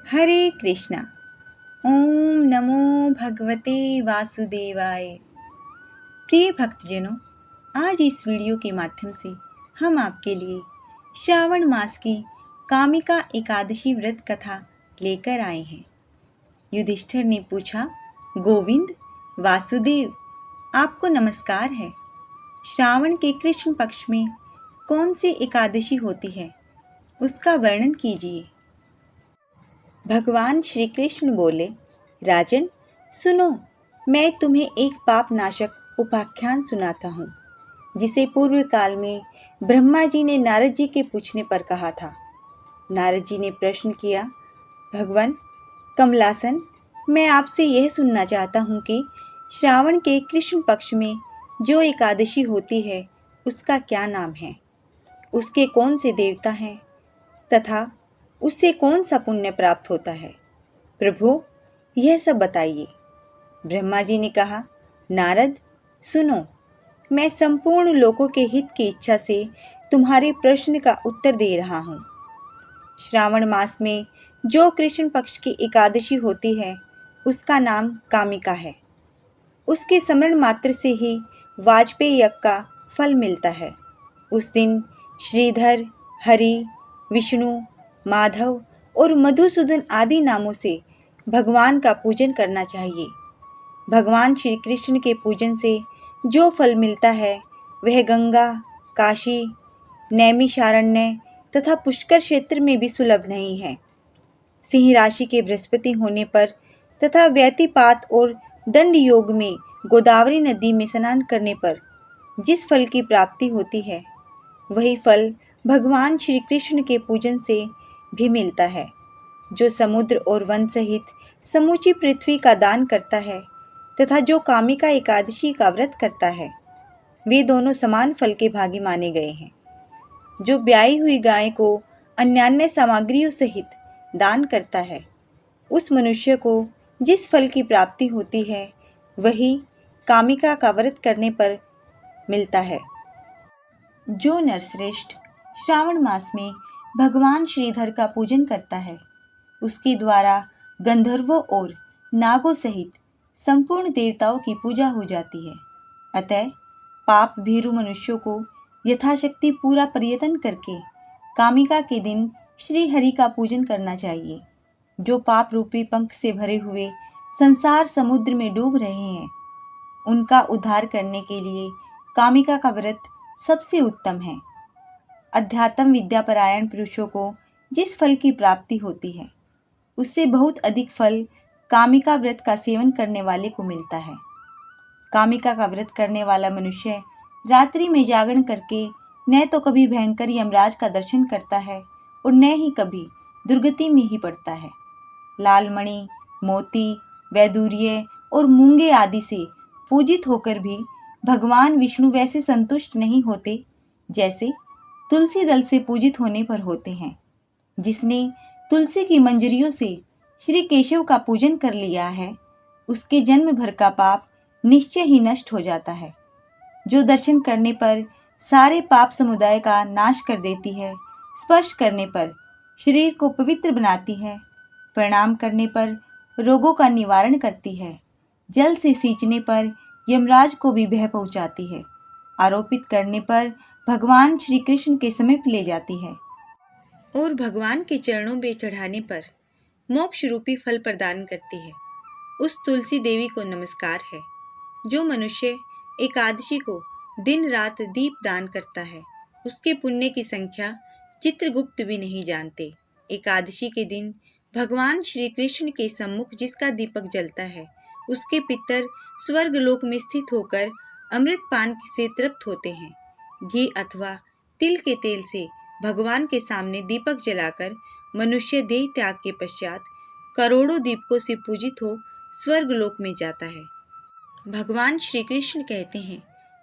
हरे कृष्णा। ओम नमो भगवते वासुदेवाय। प्रिय भक्तजनों, आज इस वीडियो के माध्यम से हम आपके लिए श्रावण मास की कामिका एकादशी व्रत कथा लेकर आए हैं। युधिष्ठिर ने पूछा, गोविंद, वासुदेव, आपको नमस्कार है। श्रावण के कृष्ण पक्ष में कौन सी एकादशी होती है, उसका वर्णन कीजिए। भगवान श्री कृष्ण बोले, राजन सुनो, मैं तुम्हें एक पाप नाशक उपाख्यान सुनाता हूँ, जिसे पूर्व काल में ब्रह्मा जी ने नारद जी के पूछने पर कहा था। नारद जी ने प्रश्न किया, भगवान कमलासन, मैं आपसे यह सुनना चाहता हूँ कि श्रावण के कृष्ण पक्ष में जो एकादशी होती है उसका क्या नाम है, उसके कौन से देवता हैं तथा उससे कौन सा पुण्य प्राप्त होता है। प्रभु, यह सब बताइए। ब्रह्मा जी ने कहा, नारद सुनो, मैं संपूर्ण लोकों के हित की इच्छा से तुम्हारे प्रश्न का उत्तर दे रहा हूँ। श्रावण मास में जो कृष्ण पक्ष की एकादशी होती है उसका नाम कामिका है। उसके स्मरण मात्र से ही वाजपेयी यज्ञ का फल मिलता है। उस दिन श्रीधर, हरि, विष्णु, माधव और मधुसूदन आदि नामों से भगवान का पूजन करना चाहिए। भगवान श्री कृष्ण के पूजन से जो फल मिलता है वह गंगा, काशी, नैमिषारण्य तथा पुष्कर क्षेत्र में भी सुलभ नहीं है। सिंह राशि के बृहस्पति होने पर तथा व्यतिपात और दंड योग में गोदावरी नदी में स्नान करने पर जिस फल की प्राप्ति होती है वही फल भगवान श्री कृष्ण के पूजन से भी मिलता है। जो समुद्र और वन सहित समूची पृथ्वी का दान करता है तथा जो कामिका एकादशी का व्रत करता है, वे दोनों समान फल के भागी माने गए हैं। जो ब्याई हुई गाय को अन्यान्य सामग्रियों सहित दान करता है, उस मनुष्य को जिस फल की प्राप्ति होती है वही कामिका का व्रत करने पर मिलता है। जो नरश्रेष्ठ श्रावण मास में भगवान श्रीधर का पूजन करता है, उसके द्वारा गंधर्वों और नागों सहित संपूर्ण देवताओं की पूजा हो जाती है। अतः पाप भीरु मनुष्यों को यथाशक्ति पूरा प्रयत्न करके कामिका के दिन श्री हरि का पूजन करना चाहिए। जो पाप रूपी पंख से भरे हुए संसार समुद्र में डूब रहे हैं, उनका उद्धार करने के लिए कामिका का व्रत सबसे उत्तम है। अध्यात्म विद्यापरायण पुरुषों को जिस फल की प्राप्ति होती है उससे बहुत अधिक फल कामिका व्रत का सेवन करने वाले को मिलता है। कामिका का व्रत करने वाला मनुष्य रात्रि में जागरण करके न तो कभी भयंकर यमराज का दर्शन करता है और न ही कभी दुर्गति में ही पड़ता है। लालमणि, मोती, वैदूर्य और मूंगे आदि से पूजित होकर भी भगवान विष्णु वैसे संतुष्ट नहीं होते जैसे तुलसी दल से पूजित होने पर होते हैं। जिसने तुलसी की मंजरियों से श्री केशव का पूजन कर लिया है, उसके जन्म भर का पाप निश्चय ही नष्ट हो जाता है। जो दर्शन करने पर सारे पाप समुदाय का नाश कर देती है, स्पर्श करने पर शरीर को पवित्र बनाती है, प्रणाम करने पर रोगों का निवारण करती है, जल से सींचने पर यमराज को भी भय पहुंचाती है, आरोपित करने पर भगवान श्री कृष्ण के समीप ले जाती है और भगवान के चरणों में चढ़ाने पर मोक्ष रूपी फल प्रदान करती है, उस तुलसी देवी को नमस्कार है। जो मनुष्य एकादशी को दिन रात दीप दान करता है, उसके पुण्य की संख्या चित्रगुप्त भी नहीं जानते। एकादशी के दिन भगवान श्री कृष्ण के सम्मुख जिसका दीपक जलता है, उसके पितर स्वर्ग लोक में स्थित होकर अमृत पान से तृप्त होते हैं। घी अथवा तिल के तेल से भगवान के सामने दीपक जलाकर मनुष्य देह त्याग के पश्चात करोड़ों दीपकों से पूजित हो स्वर्ग लोक में जाता है। भगवान श्री कृष्ण कहते हैं,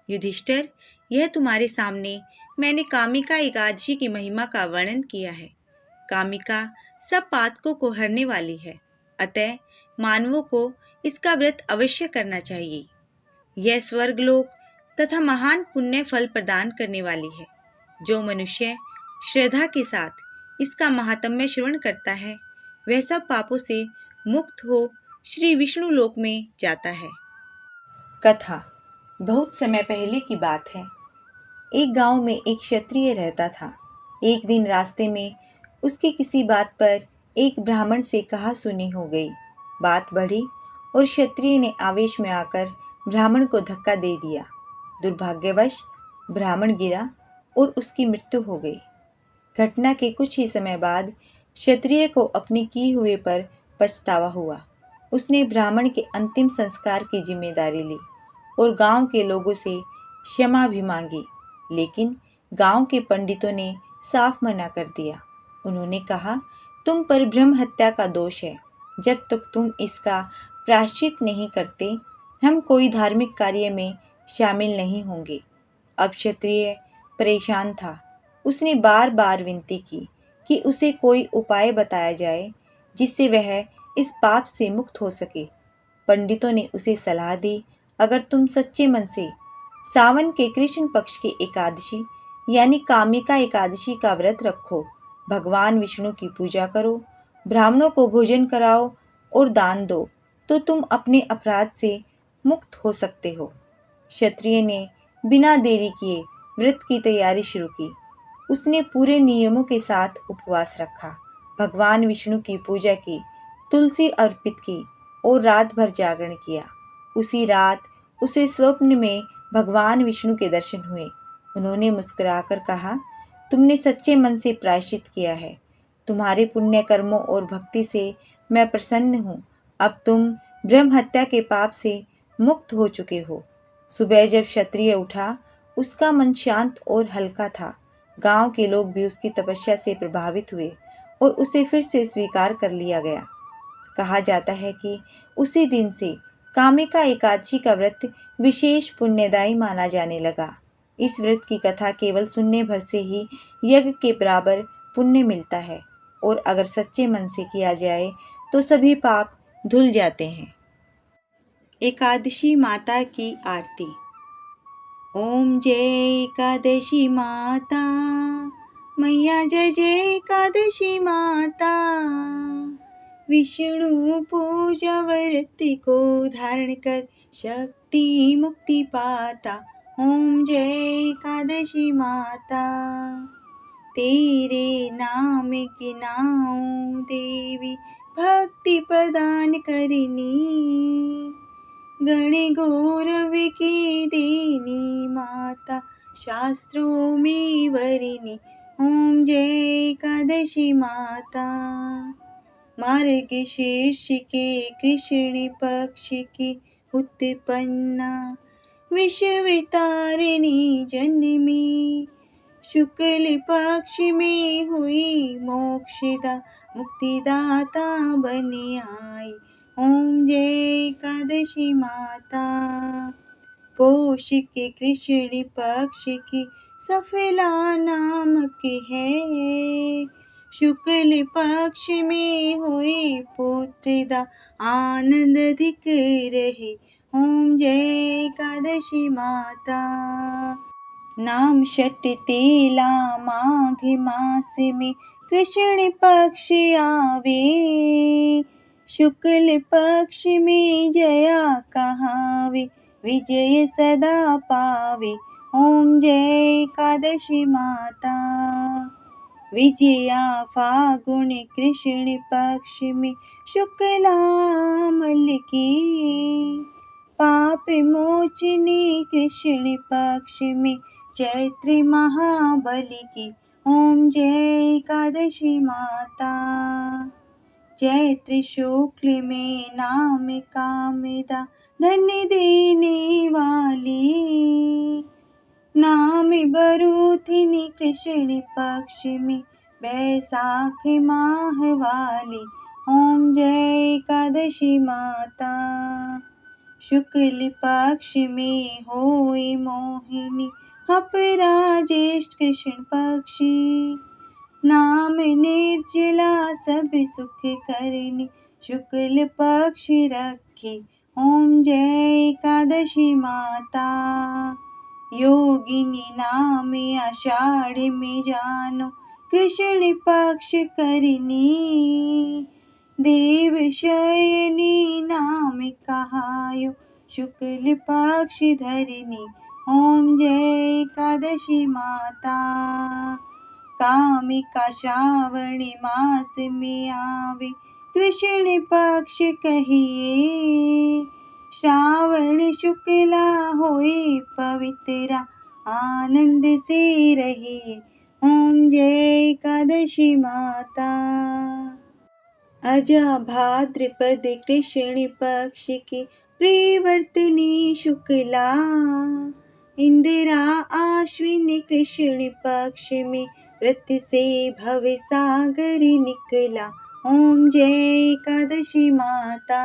युधिष्ठिर, यह तुम्हारे सामने मैंने कामिका एकादशी की महिमा का वर्णन किया है। कामिका सब पातकों को हरने वाली है, अतः मानवों को इसका व्रत अवश्य करना चाहिए। यह स्वर्गलोक तथा महान पुण्य फल प्रदान करने वाली है। जो मनुष्य श्रद्धा के साथ इसका महात्म्य श्रवण करता है, वह सब पापों से मुक्त हो श्री विष्णु लोक में जाता है। कथा। बहुत समय पहले की बात है। एक गांव में एक क्षत्रिय रहता था। एक दिन रास्ते में उसकी किसी बात पर एक ब्राह्मण से कहा सुनी हो गई। बात बढ़ी और क्षत्रिय ने आवेश में आकर ब्राह्मण को धक्का दे दिया। दुर्भाग्यवश ब्राह्मण गिरा और उसकी मृत्यु हो गई। घटना के कुछ ही समय बाद क्षत्रिय को अपने किए हुए पर पछतावा हुआ। उसने ब्राह्मण के अंतिम संस्कार की जिम्मेदारी ली और गांव के लोगों से क्षमा भी मांगी, लेकिन गांव के पंडितों ने साफ मना कर दिया। उन्होंने कहा, तुम पर ब्रह्म हत्या का दोष है। जब तक तुम इसका प्रायश्चित नहीं करते, हम कोई धार्मिक कार्य में शामिल नहीं होंगे। अब क्षत्रिय परेशान था। उसने बार बार विनती की कि उसे कोई उपाय बताया जाए जिससे वह इस पाप से मुक्त हो सके। पंडितों ने उसे सलाह दी, अगर तुम सच्चे मन से सावन के कृष्ण पक्ष की एकादशी यानी कामिका एकादशी का व्रत रखो, भगवान विष्णु की पूजा करो, ब्राह्मणों को भोजन कराओ और दान दो, तो तुम अपने अपराध से मुक्त हो सकते हो। क्षत्रिय ने बिना देरी किए व्रत की तैयारी शुरू की। उसने पूरे नियमों के साथ उपवास रखा, भगवान विष्णु की पूजा की, तुलसी अर्पित की और रात भर जागरण किया। उसी रात उसे स्वप्न में भगवान विष्णु के दर्शन हुए। उन्होंने मुस्कुराकर कहा, तुमने सच्चे मन से प्रायश्चित किया है। तुम्हारे पुण्य कर्मों और भक्ति से मैं प्रसन्न हूँ। अब तुम ब्रह्म हत्या के पाप से मुक्त हो चुके हो। सुबह जब क्षत्रिय उठा, उसका मन शांत और हल्का था। गांव के लोग भी उसकी तपस्या से प्रभावित हुए और उसे फिर से स्वीकार कर लिया गया। कहा जाता है कि उसी दिन से कामिका एकादशी का व्रत विशेष पुण्यदायी माना जाने लगा। इस व्रत की कथा केवल सुनने भर से ही यज्ञ के बराबर पुण्य मिलता है और अगर सच्चे मन से किया जाए तो सभी पाप धुल जाते हैं। एकादशी माता की आरती। ओम जय एकादशी माता, मैया जय जय एकादशी माता। विष्णु पूजा व्रत को धारण कर शक्ति मुक्ति पाता। ओम जय एकादशी माता, तेरे नाम के नाम देवी भक्ति प्रदान करनी। गण गौरव की देनी माता, शास्त्रों में वरनी। ओम जय एकादशी माता, मार्गशीर्ष के कृष्ण पक्ष की उत्पन्ना, विश्व तारिणी जन्मी। शुक्ल पक्ष में हुई मोक्षदा, मुक्तिदाता बन आई। ओम जय एकादशी माता, पौष के कृष्ण पक्ष की सफला नामक है। शुक्ल पक्ष में हुई पुत्रदा, आनंद अधिक रहे। ओम जय एकादशी माता, नाम षट तेला माघ मास में कृष्ण पक्ष आवे। शुक्ल पक्ष में जया कहावे, विजय सदा पावे। ओम जय एकादशी माता, विजया फागुन कृष्ण पक्ष में शुक्लामल की। पाप मोचनी कृष्ण पक्ष में चैत्र महाबली की। ओम जय एकादशी माता, चैत्र शुक्ल में नाम कामदा, धन देने वाली। नाम बरूथिनी कृष्ण पक्ष में बैसाख माह वाली। ओम जय एकादशी माता, शुक्ल पक्ष में होई मोहिनी, अपराजेष्ठ कृष्ण पक्षी। नाम निर्जला सब सुख करनी, शुक्ल पक्ष रखी। ओम जय एकादशी माता, योगिनी नाम आषाढ़ में जानो, कृष्ण पक्ष करनी। देव शयनी नाम कहायो शुक्ल पक्ष धरनी। ओम जय एकादशी माता। कामिका श्रावण मास में आवे कृष्ण पक्ष कहिए। श्रावण शुक्ला होए पवित्रा आनंद से रहिए। ओम जय एकादशी माता। अजा भाद्रपद कृष्ण पक्ष की प्रियवर्तनी शुक्ला। इंदिरा आश्विन कृष्ण पक्ष में व्रत से भव सागर निकला। ओम जय एकादशी माता।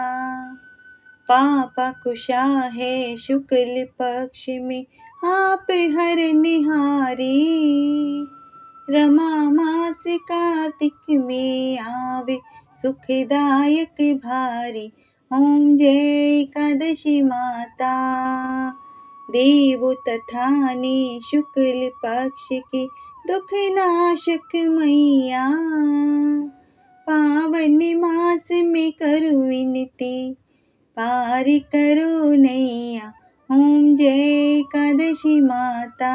पापा कुशा है शुक्ल पक्ष में आप हर निहारी। रमा मास कार्तिक में आवे सुखदायक भारी। ओम जय एकादशी माता। देव तथा ने शुक्ल पक्ष की दुख नाशक मैया। पावन मास में करो विनती पार करो नैया। ओम जय एकादशी माता।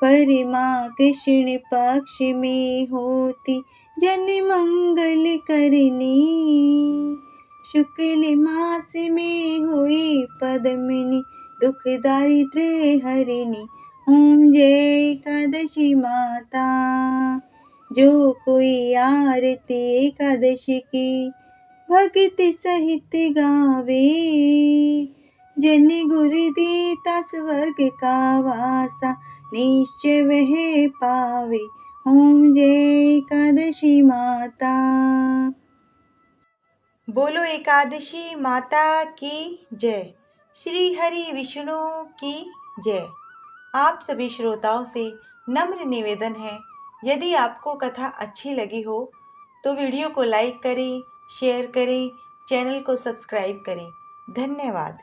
परमा कृष्ण पक्ष में होती जन मंगल करनी। शुक्ल मास में हुई पद्मिनी दुख दारिद्र्य हरिणी। ओम जय एकादशी माता। जो कोई आरती एकादशी की भक्ति सहित गावे। जन गुरु देता स्वर्ग का वासा निश्चय वह पावे। ओम जय एकादशी माता। बोलो एकादशी माता की जय। श्री हरि विष्णु की जय। आप सभी श्रोताओं से नम्र निवेदन है, यदि आपको कथा अच्छी लगी हो तो वीडियो को लाइक करें, शेयर करें, चैनल को सब्सक्राइब करें। धन्यवाद।